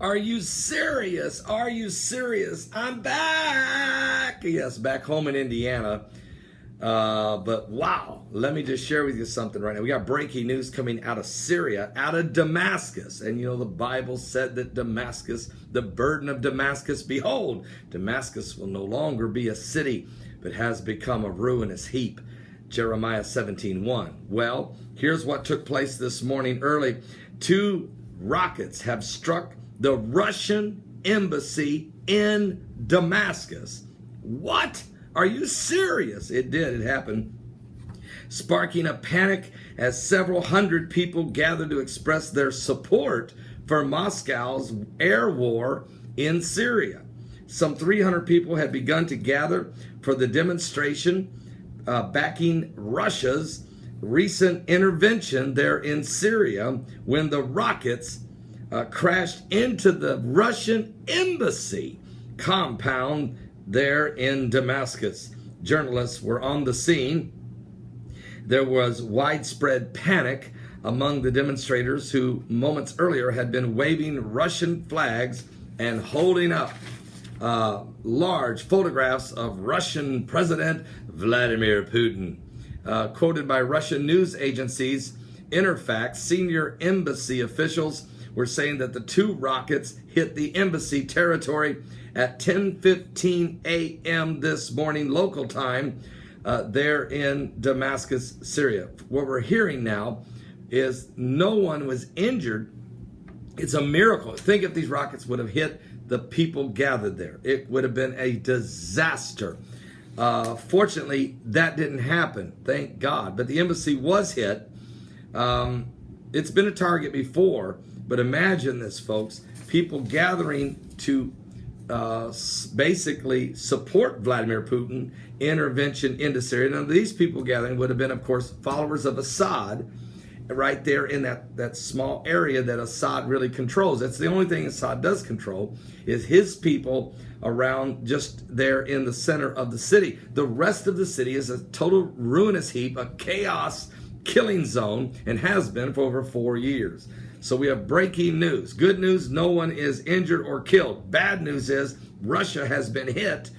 Are you serious? Are you serious? I'm back. Yes, back home in Indiana. But wow, let me just share with you something right now. We got breaking news coming out of Syria, out of Damascus. And you know, the Bible said that Damascus, the burden of Damascus, behold, Damascus will no longer be a city, but has become a ruinous heap. Jeremiah 17:1. Well, here's what took place this morning early. 2 rockets have struck the Russian embassy in Damascus. What? Are you serious? It did. It happened, sparking a panic as several hundred people gathered to express their support for Moscow's air war in Syria. Some 300 people had begun to gather for the demonstration backing Russia's recent intervention there in Syria when the rockets crashed into the Russian embassy compound there in Damascus. Journalists were on the scene. There was widespread panic among the demonstrators who moments earlier had been waving Russian flags and holding up large photographs of Russian President Vladimir Putin. Quoted by Russian news agencies Interfax, senior embassy officials were saying that the 2 rockets hit the embassy territory at 10:15 a.m. this morning local time there in Damascus, Syria. What we're hearing now is no one was injured. It's a miracle. Think if these rockets would have hit the people gathered there. It would have been a disaster. Fortunately, that didn't happen, thank God. But the embassy was hit. It's been a target before, but imagine this, folks. People gathering to basically support Vladimir Putin intervention into Syria. Now, these people gathering would have been, of course, followers of Assad, right there in that small area that Assad really controls. That's the only thing Assad does control, is his people around just there in the center of the city. The rest of the city is a total ruinous heap, a chaos killing zone, and has been for over 4 years. So we have breaking news. Good news, no one is injured or killed. Bad news is Russia has been hit.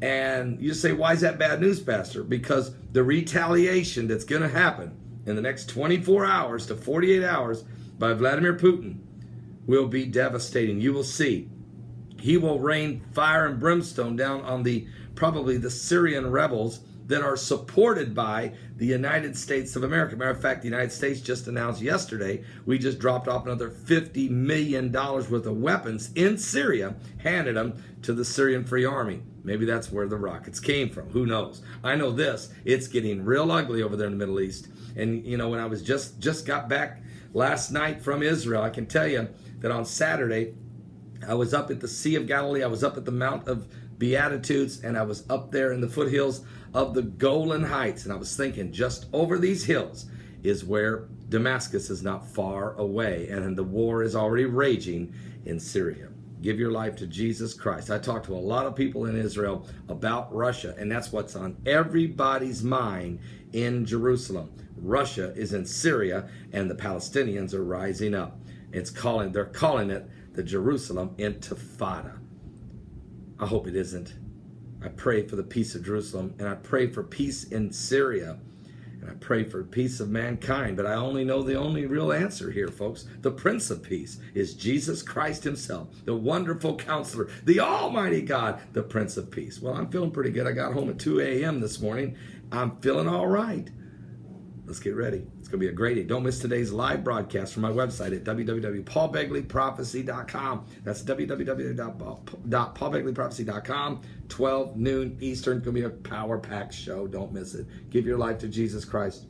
And you say, why is that bad news, Pastor? Because the retaliation that's going to happen in the next 24 hours to 48 hours by Vladimir Putin will be devastating. You will see. He will rain fire and brimstone down on probably the Syrian rebels that are supported by the United States of America. Matter of fact, the United States just announced yesterday, we just dropped off another $50 million worth of weapons in Syria, handed them to the Syrian Free Army. Maybe that's where the rockets came from. Who knows? I know this, it's getting real ugly over there in the Middle East. And you know, when I was just got back last night from Israel, I can tell you that on Saturday, I was up at the Sea of Galilee, I was up at the Mount of Beatitudes, and I was up there in the foothills of the Golan Heights, and I was thinking just over these hills is where Damascus is not far away, and the war is already raging in Syria. Give your life to Jesus Christ. I talked to a lot of people in Israel about Russia, and that's what's on everybody's mind in Jerusalem. Russia is in Syria, and the Palestinians are rising up. They're calling it the Jerusalem Intifada. I hope it isn't. I pray for the peace of Jerusalem, and I pray for peace in Syria, and I pray for peace of mankind. But I only know the only real answer here, folks. The Prince of Peace is Jesus Christ himself, the wonderful counselor, the almighty God, the Prince of Peace. Well, I'm feeling pretty good. I got home at 2 a.m. this morning. I'm feeling all right. Let's get ready. It's going to be a great day. Don't miss today's live broadcast from my website at www.paulbegleyprophecy.com. That's www.paulbegleyprophecy.com. 12 noon Eastern. It's going to be a power-packed show. Don't miss it. Give your life to Jesus Christ.